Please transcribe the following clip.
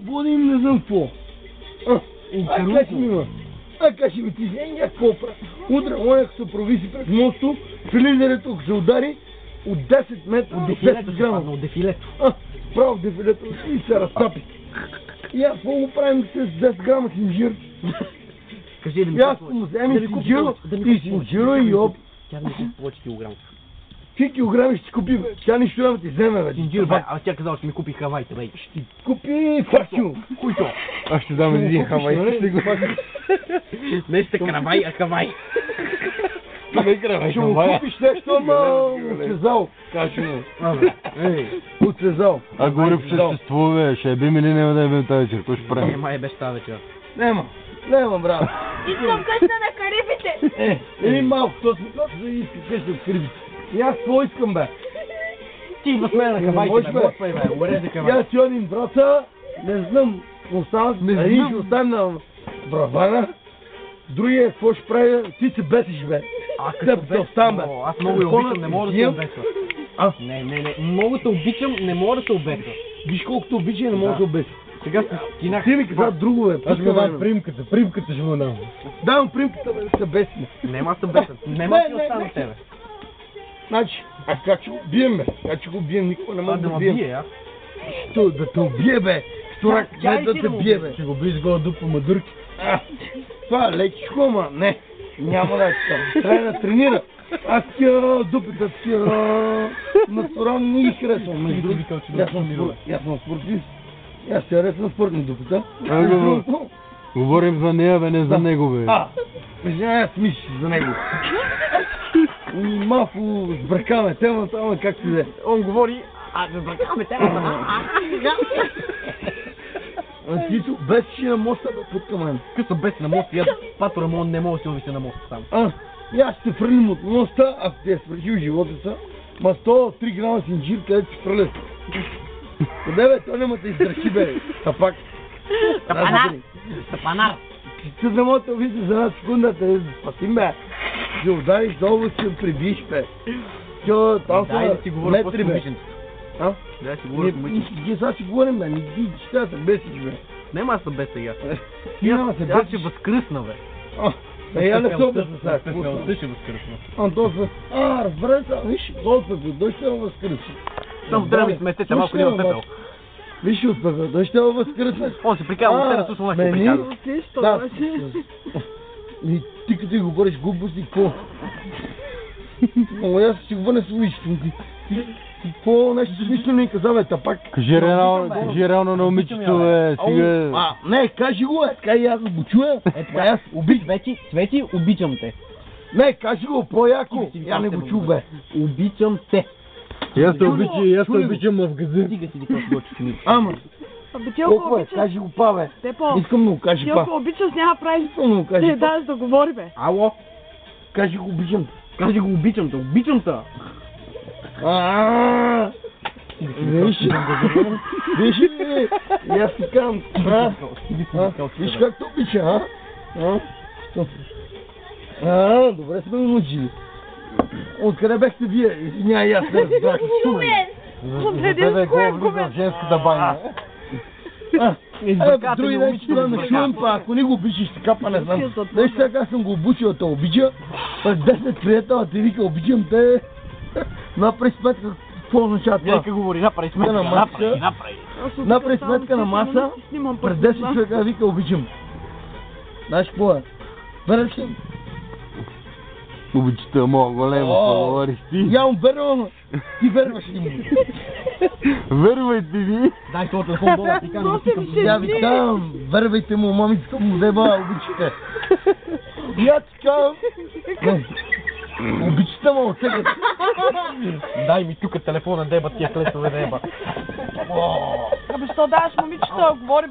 свободен, не знам какво. Как ми има? Каже ми, ти знаеш какво прави? Утре, оня, ако се провиси през мосто, филизерето, ако се удари, от 10 метра до 10 грама. От дефилето. Право в дефилето и се разтапи. И аз какво го правим с 10 грама синжир? Кажи да ми Ясно му вземи синжиро и синжиро и оп. Тя да ми купи повече килограм. Ти килограми ще ти купи, бе. Тя нищо няма ти вземе, бе. Синжир, бе. А тя казала, ще ми купи хавайте, бе. Ще ти купи факио. Който? Аз ще дам един хавай. Не сте каравай, а хавай. Не каравай, ще му купиш нещо, ама оцезал. Кажи му. Оцезал. А говори по същество, бе. Ще ебим или няма да ебим тази вечер? Кой ще правим? Нема ебеш тази вечер. Нема, брат. Искам къща на Карибите. Един малко, точно да иска къща в Карибите. И аз какво искам, бе? Ти идва с мен на хавайте, бе. Господи, бе. Уреди хавай. Я си один брата, не знам, един ще остане на бравана, другия какво ще прави, ти се бесиш, бе. Като бе. Аз много я обичам, не мога да се обесва. Не, много те обичам, не мога да се обесва. Виж колкото обича и не мога да се обеси. Сега стинах. Ти ми каза друго, бе. Аз го дам примката ще му дам. Давам примката, бе, да се бесне. Нема се бесат, нема си остана тебе. Значи, как ще го бием, бе? Как ще го бием, никога не мога да бием. Бие, а? Що, да те убие, бе? Вторак, не да те бие, бе. Ще го биш с гола дупа мадурки. Това е лекичко, ама не. Няма да е така. Трябва да тренира. Аз такива дупите, такива натурални не ги харесвам. Между другото, аз съм спортист. Аз се харесвам спортни дупите. Говорим за нея, бе, не за него, бе. Извинявай, аз мислиш за него. Малко сбъркаме темата, ама как си де. Он говори, сбъркаме темата. Тито, без си на моста, бе, путка мен. Къса без на моста, я патора му не може да се увиси на моста сам. И аз ще фърлим от моста, ако ти е свършил живота са, ма 103 грама синджир, къде ти фърля. Къде, бе, той няма да издръчи, бе, тапак. Стъпанар. Ти да мога да увиси за една секунда, те спасим, бе. Ще удариш долу, ще прибиш, бе. Там са метри, бе. Да, си говоря с момиче. Ние сега си говорим, бе, не ги ще се бесиш, бе. Нема да се беса я. Аз ще възкръсна, бе. Я не се обесна сега. Ти ще възкръсна. Разбрай се, виж, Господи, дой ще възкръсна. Само трябва да ми сметете, малко няма пепел. Виж от пепел, дой ще възкръсна. Он се прикава, те на слушам, ще прикава. Да, и ти като го говориш глупости, какво? Ама аз ще го върна с уличето. Какво нещо смислено и каза, бе, тапак? Кажи реално на момичето, бе, сега... Не, кажи го, така и аз го чуя. Така аз обичам. Цвети, обичам те. Не, кажи го по-яко. Я не го чу, бе. Обичам те. И аз те обичам в газир. Стига си дикаш го чуни. Ама. Ти ако обичаш... Кажи го па, бе. Тепо. Искам да го кажи па. Ти ако обичаш, няма прави. Искам да го кажи па. Да, да говори, бе. Ало? Кажи го обичам. Кажи го обичам те, обичам те. Виж ли? И аз ти казвам. Виж как те обича, добре сме научили. Откъде бехте вие? Извинявай, аз не разбрах. Преди с кое губе. В женската баня. Други ден ще да нашувам, па ако не го обичаш така, па не знам. Днес така съм го обучил да те обича, пък 10 приятела ти вика обичам те. Направи сметка, какво означава това? Нека говори, направи сметка на маса. Направи сметка на маса, през 10 човека вика обичам. Знаеш какво е? Вереш ли? Обичата моя голема, говориш ти. Я му вервам, ти верваш ли му? Вервайте ми. Дай това телефон долу, ти кажа да пикам. Я ви казвам, вервайте му, мамицата му взема, обичате. Я ти казвам. Обичате му, отсекат. Дай ми тук телефона, деба, тия клесове, деба. Абе, що даваш момичето, говори